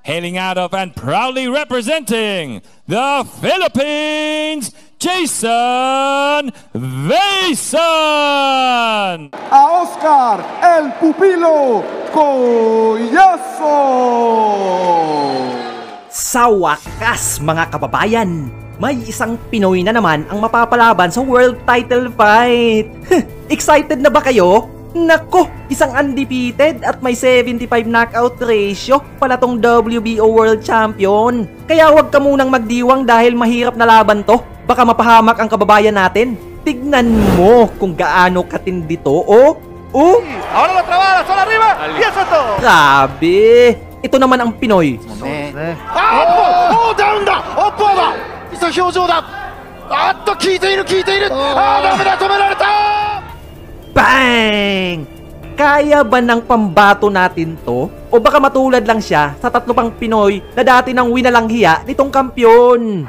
hailing out of and proudly representing the Philippines, Jason Vaison! A Oscar El Pupilo Collazo! Sa wakas mga kababayan, may isang Pinoy na naman ang mapapalaban sa world title fight. Excited na ba kayo? Nako, isang undefeated at may 75 knockout ratio pala tong WBO World Champion. Kaya wag ka munang magdiwang dahil mahirap na laban to. Baka mapahamak ang kababayan natin. Tignan mo kung gaano katindi to, oh. Ahora la trabada, sola arriba, y eso es todo. Grabe. Ito naman ang Pinoy. Down da, oppo da, isa hyōjō da. Kiiteiru. Dame da, tomerareta. Bang! Kaya ba ng pambato natin to? O baka matulad lang siya sa tatlo pang Pinoy na dati nang winalang hiya nitong kampyon?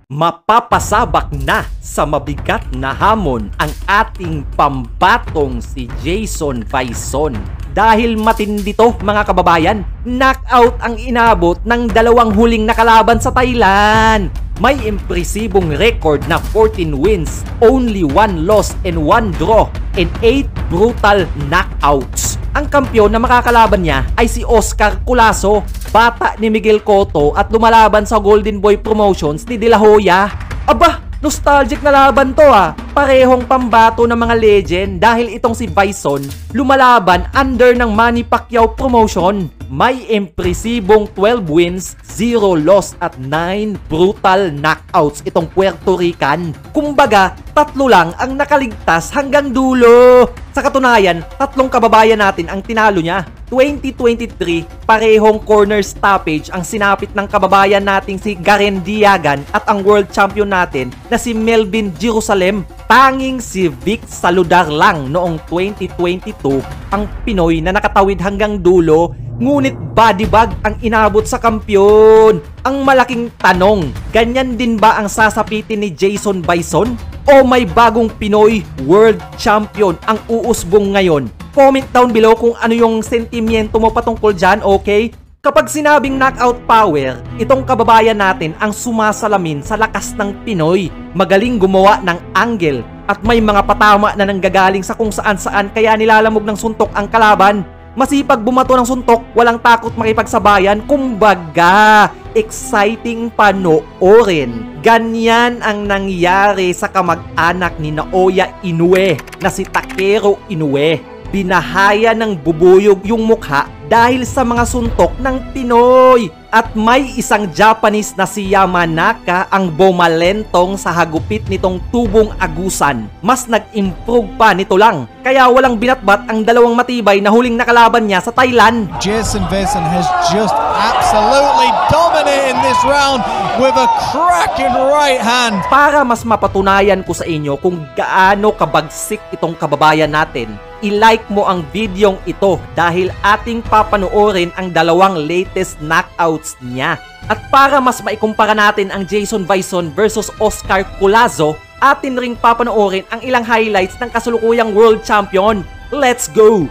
Mapapasabak na sa mabigat na hamon ang ating pambatong si Jason Vaison. Dahil matindi to mga kababayan, knockout ang inabot ng dalawang huling nakalaban sa Thailand. May impresibong record na 14 wins, only 1 loss and 1 draw, and 8 brutal knockouts. Ang kampyon na makakalaban niya ay si Oscar Collazo, bata ni Miguel Cotto at lumalaban sa Golden Boy Promotions ni De La Hoya. Aba, nostalgic na laban to ah. Parehong pambato ng mga legend dahil itong si Vaison lumalaban under ng Manny Pacquiao Promotion. May impresibong 12 wins, 0 loss at 9 brutal knockouts itong Puerto Rican. Kumbaga, 3 lang ang nakaligtas hanggang dulo. Sa katunayan, 3 kababayan natin ang tinalo niya. 2023, parehong corner stoppage ang sinapit ng kababayan nating si Garen Diagan at ang world champion natin na si Melvin Jerusalem. Tanging si Vic Saludar lang noong 2022 ang Pinoy na nakatawid hanggang dulo, ngunit body bag ang inabot sa kampyon. Ang malaking tanong, ganyan din ba ang sasapitin ni Jason Vaison? O may bagong Pinoy World Champion ang uusbong ngayon? Comment down below kung ano yung sentimiento mo patungkol dyan, okay? Kapag sinabing knockout power, itong kababayan natin ang sumasalamin sa lakas ng Pinoy. Magaling gumawa ng angle at may mga patama na nanggagaling sa kung saan-saan kaya nilalamog ng suntok ang kalaban. Masipag bumato ng suntok, walang takot makipagsabayan, kumbaga, exciting panoorin. Ganyan ang nangyari sa kamag-anak ni Naoya Inoue na si Takeru Inoue. Binahaya ng bubuyog yung mukha dahil sa mga suntok ng Pinoy. At may isang Japanese na si Yamanaka ang bumalentong sa hagupit nitong tubong agusan. Mas nag-improve pa nito lang. Kaya walang binatbat ang dalawang matibay na huling nakalaban niya sa Thailand. Jason Vaison has just absolutely dominated this round with a cracking right hand. Para mas mapatunayan ko sa inyo kung gaano kabagsik itong kababayan natin, i-like mo ang videong ito dahil ating papanoorin ang dalawang latest knockouts niya. At para mas maikumpara natin ang Jason Vaison versus Oscar Collazo, atin ring papanoorin ang ilang highlights ng kasulukuyang world champion. Let's go!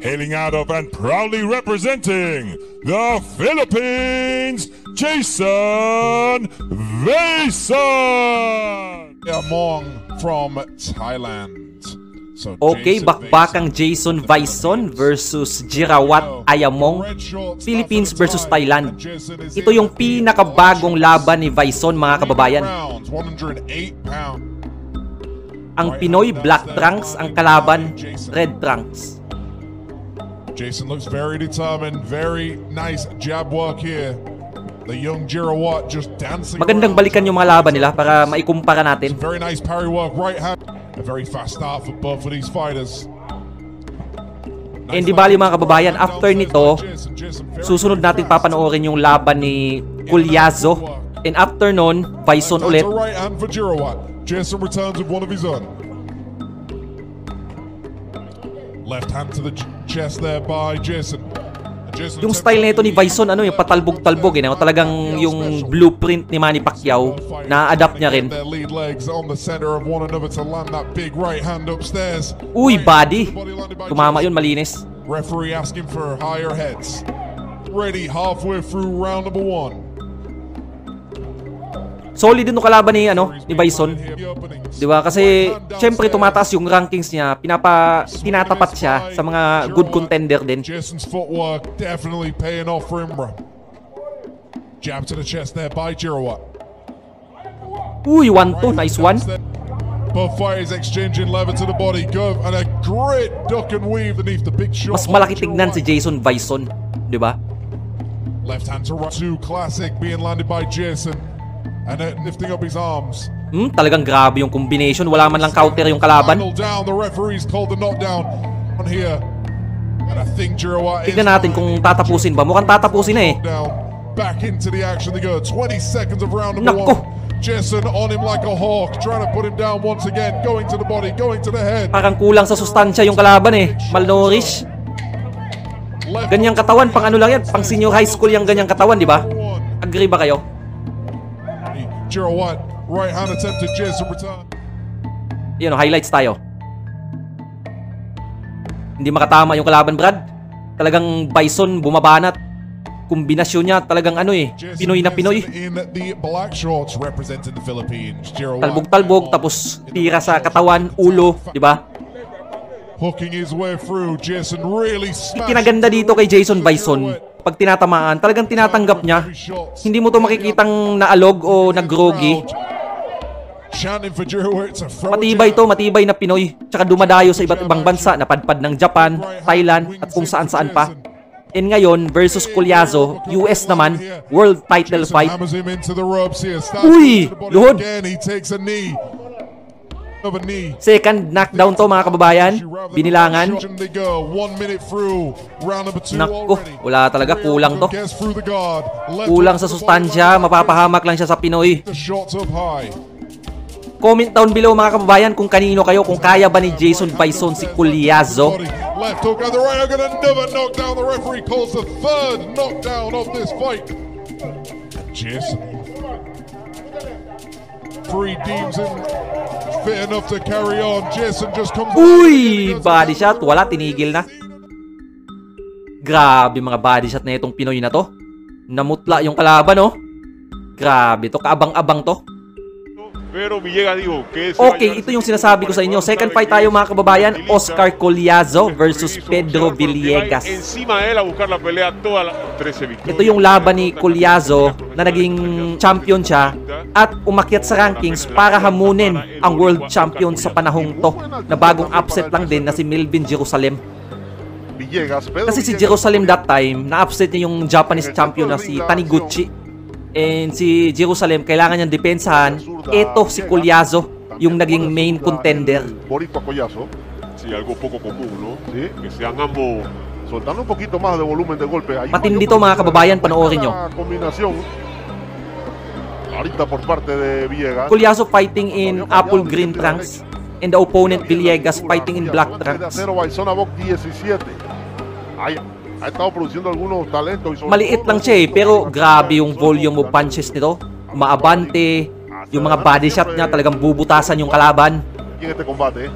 Hailing out of and proudly representing the Philippines, Jason Vaison! Among from Thailand. Okay, bakbakang Jason Vaison versus Jirawat Ayamong, Philippines versus Thailand. Ito yung pinakabagong laban ni Vaison mga kababayan. Ang Pinoy Black Trunks, ang kalaban Red Trunks. Jason looks very determined, very nice jab work here. The young Jirawat just dancing. Magandang balikan yung mga laban nila para maikumpara natin. Very nice parry work, right hand. A very fast start for both of these fighters. And di bali mga kababayan, after nito, susunod natin papanoorin yung laban ni Collazo. And after nun, Vaison ulit. Right hand for Jirawat. Jason returns with one of his own. Left hand to the chest there by Jason. Yung style nito ni Bison, ano, yung patalbog-talbog, eh, no? Talagang yung blueprint ni Manny Pacquiao, na-adapt niya rin. Uy, body. Tumama yun, malinis. Referee asking for higher heads. Ready halfway through round number 1. Solid din yung kalaban ni, ano, ni Bison. Di ba? Kasi, syempre, tumataas yung rankings niya. Tinatapat siya sa mga good contender din. Jason's footwork definitely paying off for him, bro. Jab to the chest there by Girawat. Uy, 1-2. Nice one. Both fighters exchanging leather to the body. Go and a great duck and weave beneath the big shot. Mas malaki tignan si Jason Bison. Di ba? Left hand to right. Two classic being landed by Jason. And lifting up his arms. Talagang grabe yung combination. Wala man lang counter yung kalaban. Down. The referee's called the knockdown on here. And I think Girawat Tignan natin kung tatapusin ba. Mukhang tatapusin na eh. Back into the action they go. 20 seconds of round number Nako. 1. Jason on him like a hawk, trying to put him down once again. Going to the body, going to the head. Parang kulang sa sustansya yung kalaban eh. Malnourished. Ganyang katawan, pang ano lang yan. Pang senior high school yung ganyang katawan, di ba? Agree ba kayo? Girawat, right hand attempt to Jason return. Yan o, highlights tayo. Hindi makatama yung kalaban, Brad. Talagang Bison bumabanat. Kombinasyon niya talagang ano eh, Pinoy na Pinoy. Talbog-talbog, tapos tira sa katawan, ulo, di ba? Kinaganda dito kay Jason Bison, pag tinatamaan, talagang tinatanggap niya. Hindi mo to makikitang naalog o nagrogi. Matibay to, matibay na Pinoy. Tsaka dumadayo sa iba't ibang bansa, napadpad ng Japan, Thailand, at kung saan-saan pa. And ngayon, versus Collazo, US naman, world title fight. Uy! Luhod! Second knockdown to mga kababayan. Binilangan. Nakko, wala talaga, kulang to. Kulang sa sustansya, mapapahamak lang siya sa Pinoy. Comment down below mga kababayan kung kanino kayo, kung kaya ba ni Jason Bison si Collazo. Left hook on the right, I'm gonna never knock down. The referee calls the third knockdown of this fight. Jason. Three deems him fit enough to carry on. Jason just comes. Uy! Body shot. Wala, tinigil na. Grabe mga body shot na itong Pinoy na to. Namutla yung kalaban, oh. Grabe to. Kaabang-abang to. Okay, ito yung sinasabi ko sa inyo. Second fight tayo mga kababayan. Oscar Collazo versus Pedro Villegas. Ito yung laban ni Collazo na naging champion siya at umakyat sa rankings para hamunin ang world champion sa panahong to, na bagong upset lang din na si Melvin Jerusalem. Kasi si Jerusalem that time, na-upset niya yung Japanese champion na si Taniguchi. And si Jerusalem, kailangan niyang depensahan. Ito si Collazo, yung naging main contender. Boricua Collazo. Sí, algo poco común, ¿no? Sí. Que sean ambos soltando un poquito más de volumen de golpe. Matindi to mga kababayan, panoorin nyo. Combinación. Ahorita por parte de Villegas. Collazo fighting in apple green trunks and the opponent Villegas fighting in black trunks. Bison a box 17. Ha estado produciendo algunos talentos. Maliit lang siya eh, pero grabe yung volume of punches nito. Maabante, yung mga body shot niya talagang bubutasan yung kalaban. En este combate,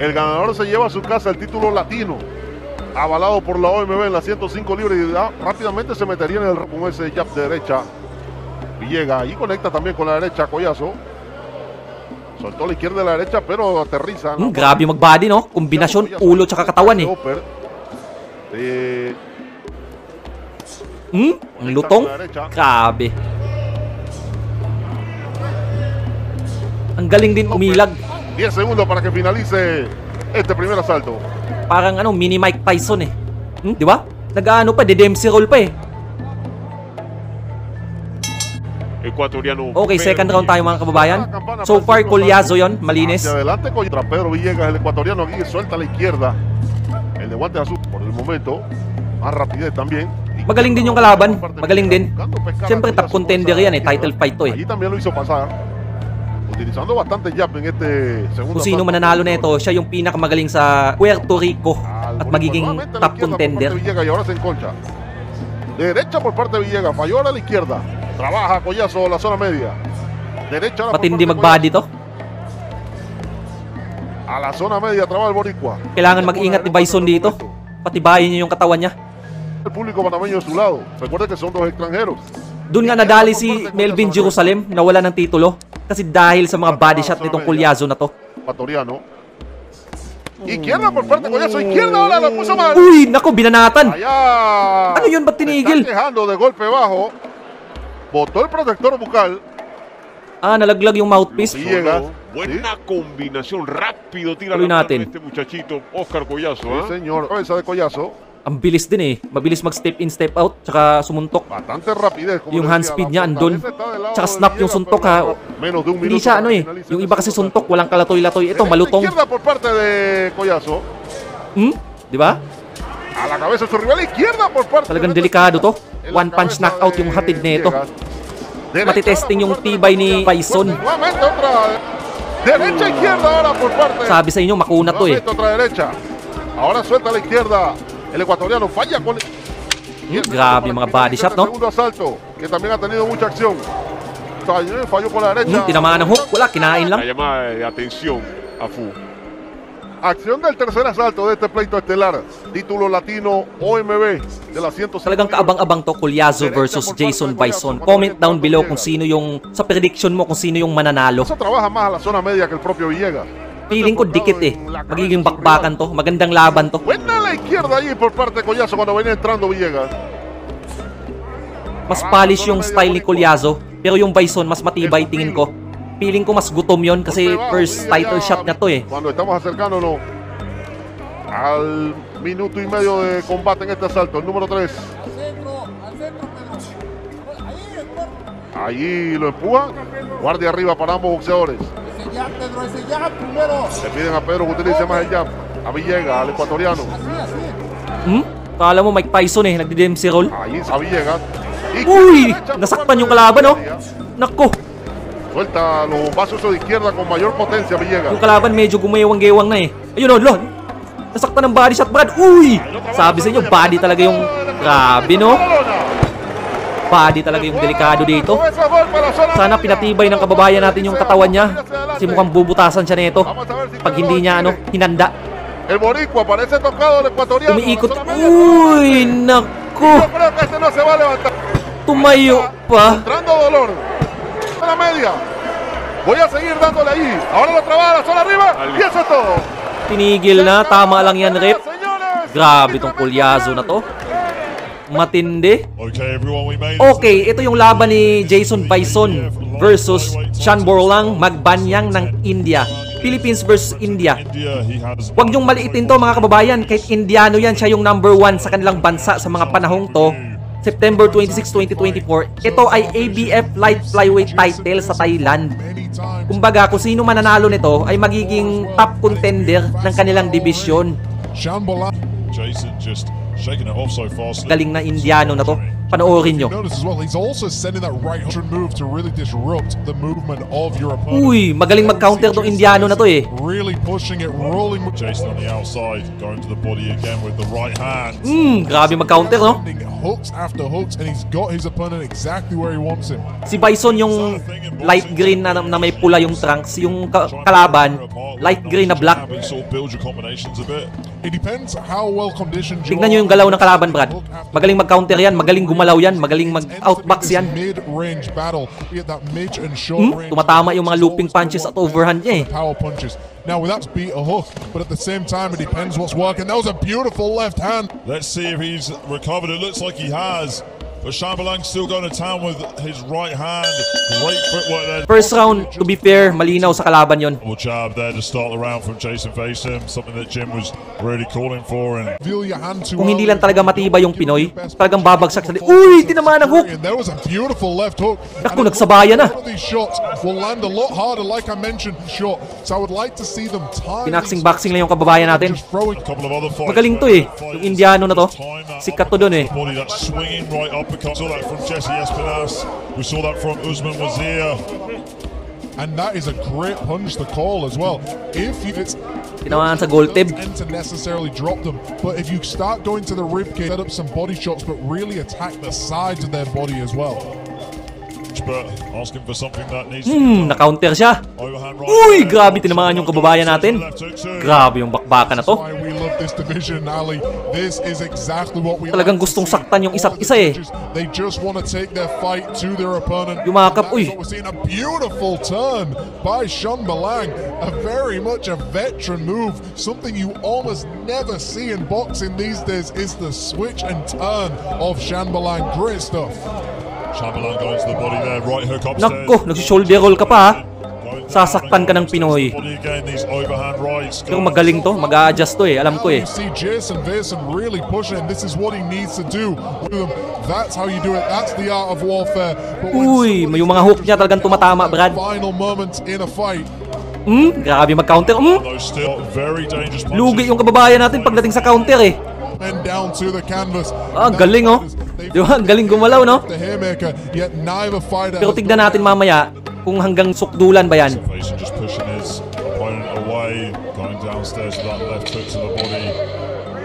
el ganador se lleva a su casa el título latino, avalado por la OMB en las 105 libras, y rápidamente se metería en el con ese jab de derecha. Villegas y conecta también con la derecha Collazo. Soltó la izquierda y la derecha, pero aterriza. Grabe mag-body, no? Kombinasyon, ulo tsaka katawan eh. Ang lutong. Grabe. Ang galing din umilag. 10 segundos para que finalice este primer asalto. Parang ano, mini Mike Tyson eh. Di ba? Nag-ano pa, Dempsey roll pa eh. Okay, second round tayo mga kababayan. So far, Collazo yon, malinis. Adelante contra Pedro Villegas, el ecuatoriano, aquí suelta a la izquierda. El de guante azul por el momento. Más rapidez también. Magaling din yung kalaban, magaling din. Siyempre top contender yan eh, title fight to eh. Allí también lo hizo pasar. Utilizando bastante jab en este segundo. Kung sino mananalo na ito, siya yung pinakamagaling sa Puerto Rico at magiging Nuevamente a la top izquierda por contender. parte de Villegas y ahora se enconcha. Derecha por parte de Villegas, falló ahora a la izquierda. Trabaja Collazo la zona media. Derecha ahora por Matindi parte de mag-body to. Collazo. A la zona media trabaja el Boricua. Kailangan mag-ingat ni Bison dito. Patibayin niyo yung katawan niya. El público panameño de su lado. Recuerda que son dos extranjeros. Doon nga nadali si Melvin Jerusalem na wala ng titulo. Kasi dahil sa mga body shot nitong Collazo na to. Ecuatoriano. Izquierda por parte de Collazo. Izquierda ahora lo puso mal. Uy, nako, binanatan. Allá. Ano yun? Ba't tinigil? Se está quejando de golpe bajo. Botó el protector bucal. Ah, nalaglag yung mouthpiece. Villegas. Buena combinación, rápido tira Tuloy la mano natin. este muchachito, Oscar Collazo. Sí, señor. Cabeza de Collazo. Ang bilis din eh. Mabilis mag-step in, step out. Tsaka sumuntok. Bastante rapidez. Como Yung decía, hand speed la niya andun. fortaleza está del lado Tsaka de snap yung Villegas, suntok pero ha. menos de un Hindi minuto siya para ano eh. finalizar Yung este iba kasi segundo. suntok, walang kalatoy-latoy. Ito, malutong. Izquierda por parte de Collazo. Di ba? A la cabeza de su rival. Izquierda por parte Talagang de delikado to. En la One punch cabeza knockout de yung hatid nito. Villegas. Derecha Matitesting ahora yung por parte de tibay ni Collazo. Bison. Nuevamente otra. Derecha izquierda ahora por parte. Sabi sa inyo, makunat to eh. Nuevamente otra derecha. Ahora suelta a la izquierda. El ecuatoriano falla con. Grabe yung mga body shot, no? Segundo asalto, que también ha tenido mucha acción. Falló por la derecha. Tinamaan ng hook. Wala, kinain La lang. llamada de atención a Fu. Acción del tercer asalto de este pleito estelar. Título latino OMB de la 105. Talagang kaabang-abang to, Collazo versus Jason Bison. Comment down below kung sino yung, sa prediction mo kung sino yung mananalo. Eso trabaja más a la zona media que el propio Villegas. Feeling ko dikit eh. Magiging bakbakan to. Magandang laban to. Buena a la izquierda allí por parte de Collazo cuando venía entrando Villegas. Mas polish yung style ni Collazo. Pero yung Bison mas matibay tingin ko. Feeling ko mas gutom yon kasi first title shot na to eh. Cuando estamos acercándonos al minuto y medio de combate en este asalto, el número 3. Allí lo empuja. Guardia arriba para ambos boxeadores. Le piden a Pedro que utilice más el jab. A Villegas, al ecuatoriano. Kala mo Mike Tyson eh, nagdi-DMC roll. Allí a Villegas. Uy! Nasaktan yung kalaban oh. Nako, Suelta los bombazos de izquierda con mayor potencia Villegas. yung kalaban medyo gumewang-gewang na eh. Ayun oh, lol. Nasaktan ng body shot, Brad. Uy! Sabi sa inyo, body talaga yung grabe no. Body talaga yung delikado dito. Sana pinatibay ng kababayan natin yung katawan niya. Kasi mukhang bubutasan siya nito. Pag hindi niya ano, hinanda. El Boricua parece tocado el ecuatoriano. Umiikot. Uy! Nako! Yo creo que este no se va a levantar. Tumayo pa. Entrando dolor. A la media. Voy a seguir dándole ahí. Ahora lo trabaja a la zona arriba. Y eso es todo. Tinigil na. Tama lang yan, Rep. Señores. Grabe tong Collazo na to. Matindi. Okay, everyone, we made it. Okay, ito yung laban ni Jason Bison versus Sean Borlang Magbanyang ng India. Philippines versus India. India, he has Huwag niyong maliitin to mga kababayan. Kahit Indiano yan, siya yung number 1 sa kanilang bansa sa mga panahong to. September 26, 2024. Ito ay ABF Light Flyweight title sa Thailand. Kumbaga, kung sino mananalo nito ay magiging top contender ng kanilang division. Shambhala. Jason just shaking it off so fast. Galing na Indiano na to. Panoorin nyo. Notice as well, he's also sending that right hand move to really disrupt the movement of your opponent. Uy, magaling mag-counter tong Indiano na to eh. Really pushing it, rolling. Jason on the outside, going to the body again with the right hand. Grabe mag-counter no? Landing hooks after hooks, and he's got his opponent exactly where he wants him. Si Bison yung light green na may pula yung trunks. Yung kalaban, light green na black. But sort of build your combinations a bit. It depends how well conditioned you Tignan nyo yung galaw ng kalaban, Brad. Magaling mag-counter yan, magaling gumalaw yan, magaling mag-outbox yan. Mid-range battle, be it that mid and short range. Tumatama yung mga looping punches at overhand niya eh. Power punches. Now, with that beat a hook, but at the same time, it depends what's working. That was a beautiful left hand. Let's see if he's recovered. It looks like he has. But Chamberlain's still going to town with his right hand. Great footwork there. First round, to be fair, malinaw sa kalaban yon. Double jab there to start the round from Jason Faceham. Something that Jim was really calling for. And Feel your hand too Kung hindi early. lang talaga matibay yung Pinoy, talagang babagsak sa Uy! Tinamaan ng hook! And there was a beautiful left hook. Naku, And nagsabayan na. one of these shots will land a lot harder, like I mentioned, short. So I would like to see them time. Pinaksing-boxing lang yung kababayan natin. Just throwing. a couple of other fights. Magaling to eh. Yung Indiano na to. Sikat to dun eh. Body, that swinging right uppercut. Saw that from Jesse Espinas. We saw that from Usman Wazir. And that is a great punch to call as well. If it's Tinamaan sa goal tip. tend to necessarily drop them, but if you start going to the ribcage, set up some body shots, but really attack the sides of their body as well. But asking for something that needs to be Na-counter siya. overhand right. Uy, grabe tinamaan yung kababayan natin. Grabe yung bakbakan na to. That's why we love this division, Ali. This is exactly what we Talagang like to gustong see. saktan yung isa't isa eh. They just want to take their fight to their opponent. Yumakap, uy. That's what we're seeing, a beautiful turn by Sean Balang. A very much a veteran move. Something you almost never see in boxing these days is the switch and turn of Sean Balang. Great stuff. Chamberlain going to the body there, right hook upstairs. Nako, nagsi-shoulder roll ka pa ha. Sasaktan ka ng Pinoy. Body again, these overhand rights. Pero magaling to, mag-a-adjust to eh, alam ko eh. You see Jason Vason really pushing, and this is what he needs to do with them. That's how you do it. That's the art of warfare. But when Uy, may yung mga hook niya talagang tumatama, Brad. final moments in a fight, Grabe mag-counter. Those still very dangerous punches. Lugi yung kababayan natin pagdating sa counter eh. men down to the canvas. Ah, galing oh. Di ba? Galing gumalaw, no? The haymaker, yet neither fighter Pero has tignan natin mamaya kung hanggang sukdulan ba yan. Vason just pushing his opponent away, going downstairs with that left hook to the body.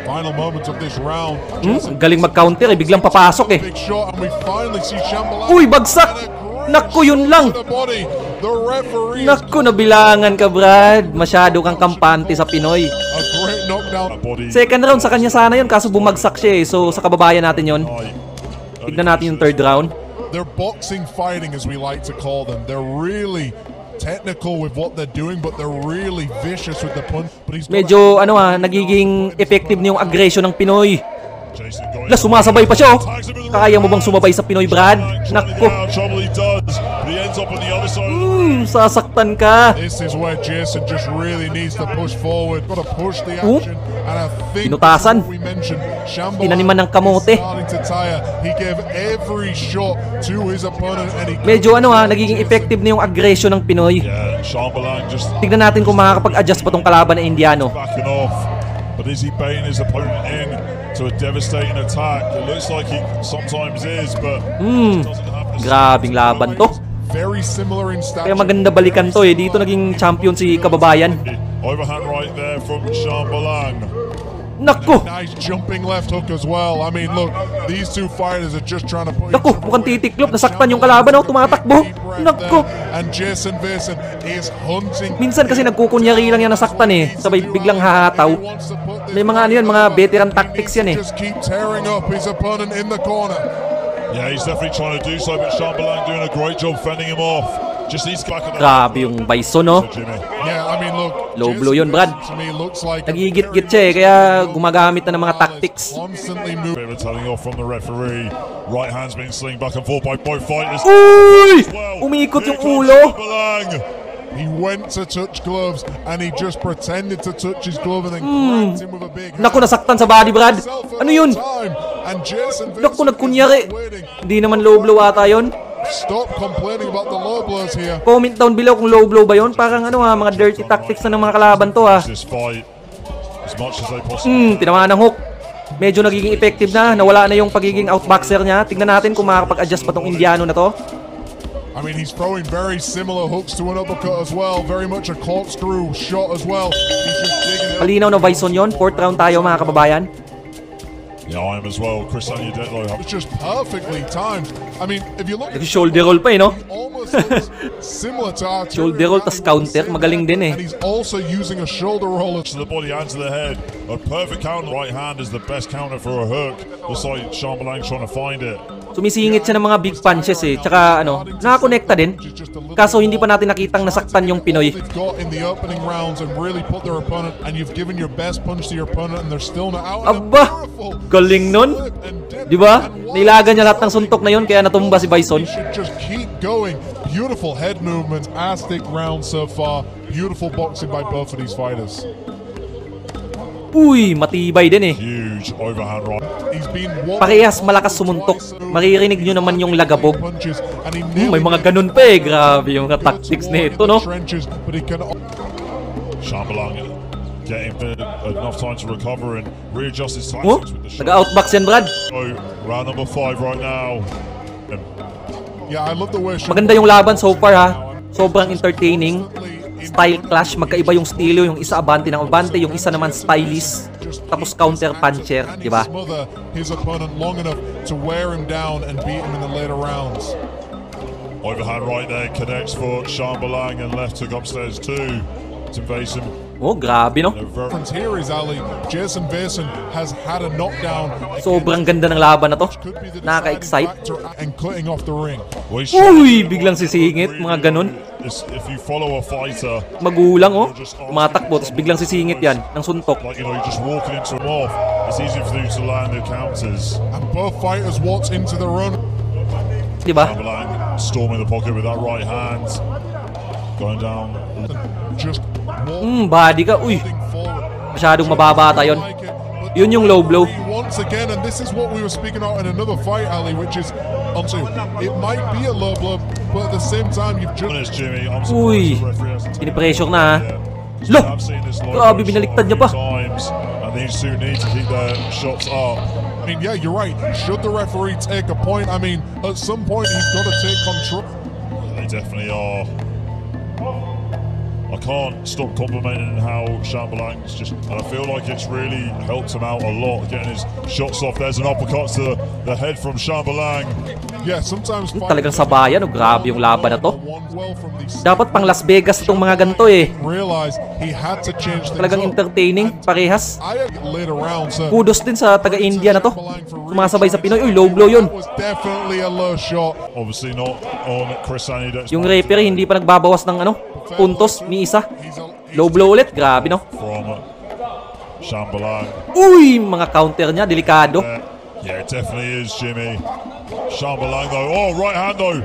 final moments of this round. Ang galing mag-counter eh, biglang papasok eh. Big shot, and we finally see Shambhala. Uy, bagsak! Naku, yun lang! The body. The referee. Naku, nabilangan ka, Brad. Masyado kang kampante sa Pinoy. A great knockdown. Body. Second round sa kanya sana yun, kaso bumagsak siya eh. So, sa kababayan natin yun. Tignan natin yung third round. They're boxing fighting, as we like to call them. They're really technical with what they're doing, but they're really vicious with the punch. But he's got Medyo, nagiging effective na yung aggression ng Pinoy. Jason going La, sumasabay pa siya oh. Kaya mo bang sumabay sa Pinoy, Brad? Naku. Trouble he does, but he ends up on the other side. Sasaktan ka. This is where Jason just really needs to push forward. Got to push the action. And I think Pinutasan. what we mentioned, Shambhala Tinaniman ng kamote. is starting to tire. He gave every shot to his opponent, and he Medyo nagiging effective na yung aggression ng Pinoy. Yeah, Chamberlain just Tignan natin kung makakapag-adjust pa tong kalaban na Indiano. backing off. But is he baiting his opponent in to a devastating attack? It looks like he sometimes is, but just doesn't have the Grabing laban to. very similar in stature. Kaya maganda balikan to eh. Dito naging champion si kababayan. overhand right there from Chamberlain. Naku! Nice jumping left hook as well. I mean, look, these two fighters are just trying to put Naku, mukhang titiklop. Nasaktan yung kalaban oh. Tumatakbo. Naku! And Jason Vason is hunting. Minsan kasi nagkukunyari lang yan nasaktan eh. Sabay biglang hahataw. He wants to put this May mga mga veteran tactics yan eh. just keep tearing up his opponent in the corner. Yeah, he's definitely trying to do so, but Chamberlain doing a great job fending him off. Just needs to back it up. Grabe yung Bison oh. Jimmy. Yeah, I mean, look, Low Jason blow yun, Brad. to me looks like Nagigit-git siya eh. Kaya gumagamit na ng mga tactics. constantly moving. Bit of a telling off from the referee. Right hand's being slinged back and forth by both fighters. Uy! Well, Umiikot here yung comes ulo. Chamberlain. He went to touch gloves and he just pretended to touch his glove and then grabbed him with a big Naku, nasaktan sa body, Brad. Ano yun? And Jason Naku, Vason nagkunyari. is waiting. Hindi naman low blow ata yun. Stop complaining about the low blows here. Comment down below kung low blow ba yun. Parang mga dirty tactics na ng mga kalaban to ha. This fight as much as they possibly. Tinamaan ng hook. Medyo nagiging effective na. Nawala na yung pagiging outboxer niya. Tignan natin kung makakapag-adjust pa tong Indiano na to. I mean, he's throwing very similar hooks to an uppercut as well. Very much a corkscrew shot as well. He's just digging it up. Palinaw na Bison yun. Fourth round tayo mga kababayan. Yeah, I am as well. Chris Aniedetlo. It's just perfectly timed. I mean, if you look at Shoulder roll pa eh, no? he almost looks similar to Arturo. Shoulder roll tas counter. Magaling din eh. And he's also using a shoulder roller. To the body and to the head. A perfect counter. Right hand is the best counter for a hook. Looks like Chamberlain trying to find it. Sumisingit siya ng mga big punches eh. Tsaka nakakonekta din. Kaso hindi pa natin nakitang nasaktan yung Pinoy. They've got in the opening rounds and really put their opponent, and you've given your best punch to your opponent and they're still not out. And a Aba! beautiful Galing nun! flip and dip. Di ba? And one Nilagan niya lahat ng suntok na yun kaya natumba si Bison. He should just keep going. Beautiful head movements. Fantastic round so far. Beautiful boxing by both of these fighters. Uy, matibay din eh. Huge overhand right. He's been one Parehas malakas sumuntok. Maririnig nyo naman yung lagabog. punches, and he May mga ganun pa eh. Grabe yung mga tactics nito, no? Trenches, but he can Chamberlain getting enough time to recover and readjust his Oh, tactics with the shot. nag-outbox yan, Brad. So, round number 5 right now. Yeah, I love the way Maganda yung laban so far ha. Sobrang entertaining. Style clash, magkaiba yung estilo, yung isa abante ng abante, yung isa naman stylist, tapos counter puncher, di ba? His opponent long enough to wear him down and beat him in the later rounds. Overhand right there connects for Chamberlain and left hook upstairs too to Vason. Oh, grabe no? The difference here is Ali, Jason Vason has had a knockdown. Sobrang ganda ng laban na to. Could be the Nakaka-excite. factor and cutting off the ring. Uy, biglang sisingit, mga ganun. If you follow a fighter, Magulang oh. Tumatakbo, tapos biglang sisingit yan ng suntok. like you're just walking into them off, it's easy for you to land the counters. And both fighters walked into the run. Di ba? Chamberlain storming the pocket with that right hand, going down. Just Body ka. Uy, walking forward. masyadong mababata yun. Like it, but Yun yung low blow. once again, and this is what we were speaking about in another fight, Ali, which is, honestly, it might be a low blow, but at the same time, you've just Honest, Jimmy, I'm Uy, surprised the referee hasn't pinipressure na ha. Yeah. Lo! I've seen this low Grabe, blow binaliktad niya pa. times, and these two need to keep their shots up. I mean, yeah, you're right. Should the referee take a point? I mean, at some point, he's got to take control. They definitely are. I can't stop complimenting how Chamberlain's just, and I feel like it's really helped him out a lot, getting his shots off. There's an uppercut to the head from Chamberlain. Yeah, sometimes Talagang sabayan. Oh, grabe yung laban na to. well from these Dapat pang Las Vegas itong mga ganito eh. realized he had to change things Talagang up. entertaining, parehas. I later round, so Kudos din sa taga-India na to. Sumasabay sa Pinoy. Uy, low blow yun. that was definitely a low shot. Obviously not on Chris Anidek's Yung referee hindi pa nagbabawas ng puntos ni isa. He's Low blow ulit. Grabe no. from Chamberlain. Uy, mga counter niya. Delikado. Yeah, it definitely is, Jimmy. Chamberlain though. Oh, right hand though.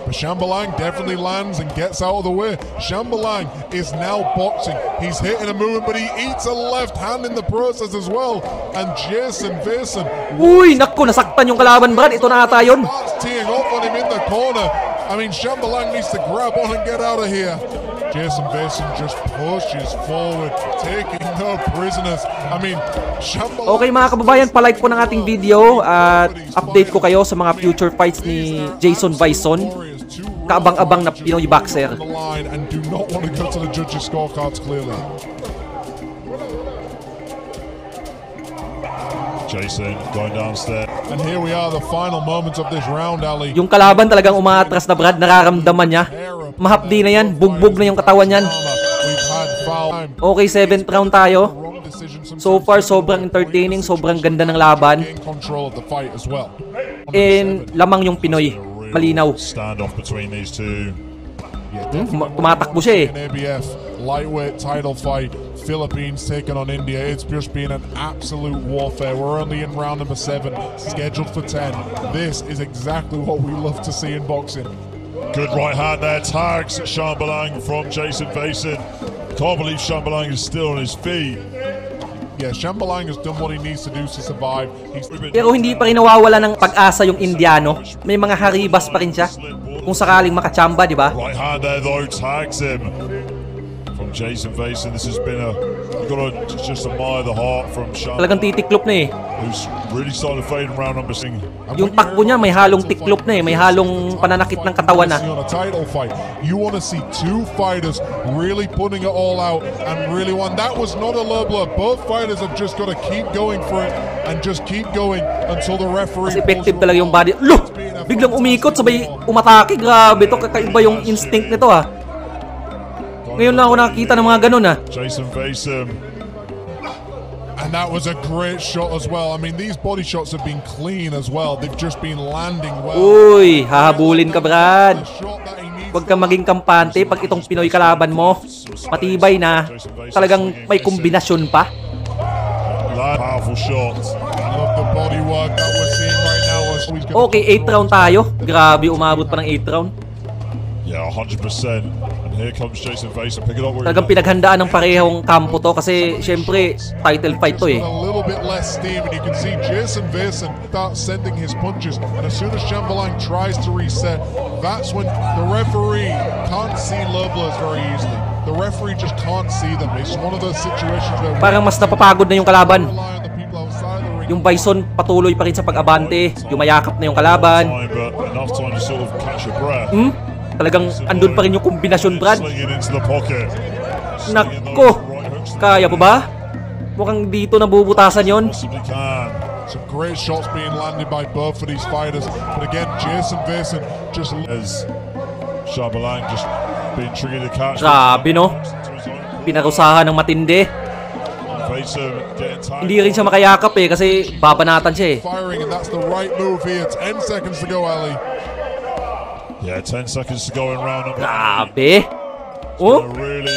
But Chamberlain definitely lands and gets out of the way. Chamberlain is now boxing. He's hitting a movement, but he eats a left hand in the process as well. And Jason Vason Uy, naku, nasaktan yung kalaban, Brad. Ito na ata yun. starts teeing off on him in the corner. I mean, Chamberlain needs to grab on and get out of here. Jason Vason just pushes forward, taking no prisoners. I mean, Chamberlain... Okay mga kababayan, palike po ng ating video at update ko kayo sa mga future fights ni Jason Vaison. Kaabang-abang na Pinoy boxer. on the line and do not want to go to the judges' scorecards clearly. Jason going downstairs. And here we are, the final moments of this round, Ali. Yung kalaban talagang umaatras na, Brad. Nararamdaman niya. Mahapdi na yan. Bugbog na yung katawan yan. We've had foul time. Okay, 7th round tayo. Wrong decision sometimes. So far, sobrang entertaining. Sobrang ganda ng laban. Gain control of the fight as well. And lamang yung Pinoy. Malinaw. Standoff between these two. Tumatakbo siya eh. An ABF lightweight title fight. Philippines taking on India. It's just been an absolute warfare. We're only in round number 7, scheduled for 10. This is exactly what we love to see in boxing. Good right hand there. Tags Chamberlain from Jason Vason. Can't believe Chamberlain is still on his feet. Yeah, Chamberlain has done what he needs to do to survive. He's Pero hindi pa rin nawawala ng pag-asa yung Indiano. May mga haribas pa rin siya. Kung sakaling makachamba, di ba? Right hand there though, tags him from Jason Vason. This has been you've got to just admire the heart from Talagang Chamberlain, titiklop na eh. who's really started fading round number 6. Yung takbo niya may halong tiklop na eh. May halong pananakit ng katawan na. on a title fight. You want to see two fighters really putting it all out and really want. That was not a low blow. Both fighters have just got to keep going for it and just keep going until the referee. Mas effective talaga yung body. Lo! Biglang umikot, sabay umatake. Grabe to. Kakaiba yung instinct nito ah. Ngayon lang ako nakakita ng mga ganun ah. Jason Vason. And that was a great shot as well. I mean, these body shots have been clean as well. They've just been landing well. Uy, hahabulin ka, Brad. The shot that he needs. Huwag kang maging kampante pag itong Pinoy kalaban mo. Matibay na. Talagang may kombinasyon pa. Powerful shot. I love the body work that we're seeing right now. Okay, 8th round tayo. Grabe, umabot pa ng 8th round. Yeah, 100%. And here comes Jason Vason. Pick it up where he Talagang left. pinaghandaan ng parehong kampo to kasi syempre title fight to eh. A little bit less steam, and you can see Jason Vason start sending his punches. And as soon as Chamberlain tries to reset, that's when the referee can't see low blows very easily. The referee just can't see them. It's one of those situations where we Parang mas napapagod na yung kalaban. rely on the people outside the ring. Yung Vaison patuloy pa rin sa pag-abante. Yung mayakap na yung kalaban. Time, but enough time to sort of catch your breath. Talagang andun pa rin yung kombinasyon, Brad. Slinging into the pocket. Nako, kaya pa ba? Mukhang dito nabubutasan yon. Possibly can. Some great shots being landed by both of these fighters. But again, Jason Vason just... As Chamberlain just being triggered to catch. Grabe, no? Pinarusahan ng matindi. Vason getting tired. Hindi rin siya makayakap eh kasi babanatan siya eh. firing, and that's the right move here. 10 seconds to go, Ali. Yeah, 10 seconds to go in round number. Grabe. Oh, Really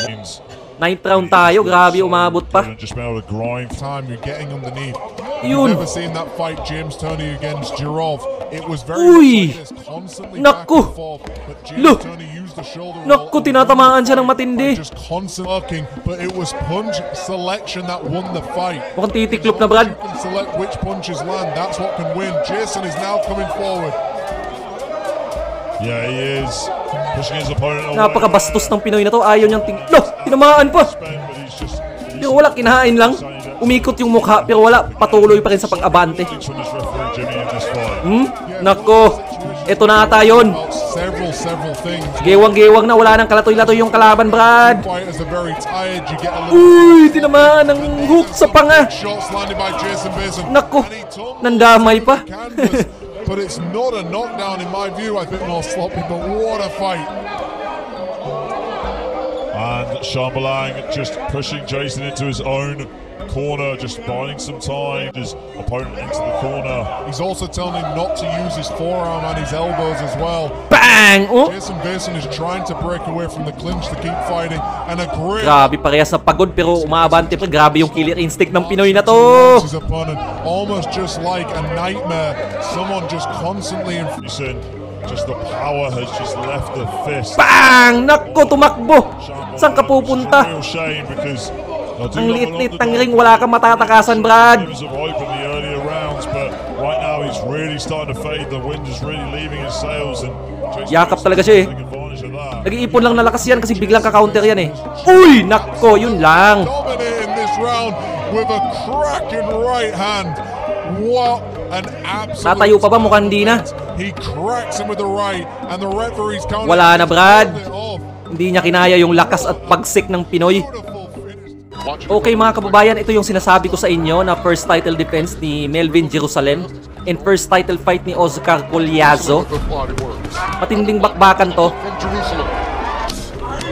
means 9th round tayo. Grabe, umabot pa. just been able to grind. Time you're getting underneath. Yun. You've never seen that fight, James Toney against Jirov. It was very Uy! much like this, constantly Naku! back and forth. But Lo! James Toney used the shoulder roll Naku, tinatamaan siya ng matindi. just constant working, but it was punch selection that won the fight. Mukhang titiklop na, Brad. You can select which punches land. That's what can win. Jason is now coming forward. Yeah, he is pushing his opponent away. Napakabastos ng Pinoy na to. Ayaw niyang Lo, tinamaan pa. But he's just Pero wala, kinahain lang. Umikot yung mukha pero wala. Patuloy pa rin sa pag-abante. from his referee Jimmy in this fight. Nako, eto na ata yun. Several things. Gewang-gewang na, wala nang kalatoy-latoy yung kalaban, Brad. Fighters are very tired. You get a little Uy, tinamaan ng hook sa panga. shots landed by Jason Vason. Nako, And he took nandamay pa. canvas, but it's not a knockdown in my view. I think more sloppy, but what a fight. And Chamberlain just pushing Jason into his own corner, just biding some time. His opponent into the corner. He's also telling him not to use his forearm and his elbows as well. Bang! Oh, Jason Vason is trying to break away from the clinch to keep fighting, and a great grabe, parehas na pagod pero umaabante pa. Grabe yung killer instinct ng Pinoy na to. his opponent, almost just like a nightmare. Someone just constantly in Jason, just the power has just left the fist. Bang! Nako, tumakbo. Saan ka pupunta? Real shame because Ang liit-liit ng ring, wala kang matatakasan, Brad. Of hope in the earlier rounds, but right now he's really starting to fade. The wind is really leaving his sails, and Jason Yakap talaga siya eh. taking advantage of that. Nag-iipon lang na lakas yan kasi biglang ka-counter yan eh. Uy! Nako, yun lang. dominating this round with a cracking right hand. What an absolute... Tatayo pa ba? Mukhang di na. He cracks him with the right, and the referee's counting. Wala na, Brad. It off. Hindi niya kinaya yung lakas at pagsik ng Pinoy. Beautiful finish. Okay mga kababayan, ito yung sinasabi ko sa inyo na first title defense ni Melvin Jerusalem and first title fight ni Oscar Collazo. Matinding bakbakan to.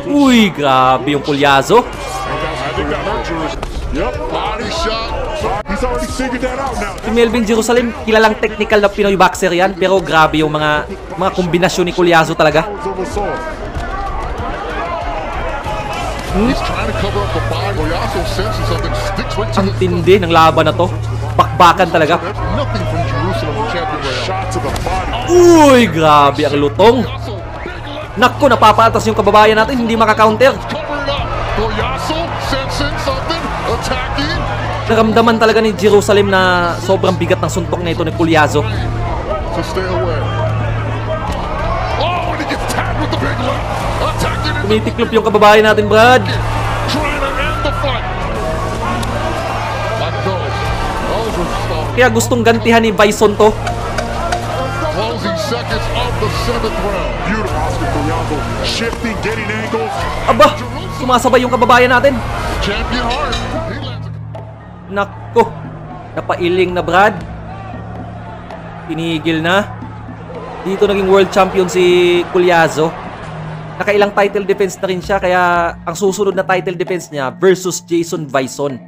Uy, grabe yung Collazo. Si Melvin Jerusalem, kilalang technical na Pinoy boxer yan, pero grabe yung mga kombinasyon ni Collazo talaga. Ang tindi ng laban na to. Bakbakan talaga. Uy, grabe ang lutong. Naku, napapaatas yung kababayan natin, hindi makakounter. Naramdaman talaga ni Jerusalem na sobrang bigat ng suntok na ito ni Collazo. Tumitiklop yung kababayan natin, Brad. Kaya gustong gantihan ni Bison to. Aba, sumasabay yung kababayan natin. Nako, napailing na, Brad. Tinigil na. Dito naging world champion si Collazo. Nakailang title defense na rin siya, kaya ang susunod na title defense niya versus Jason Bison.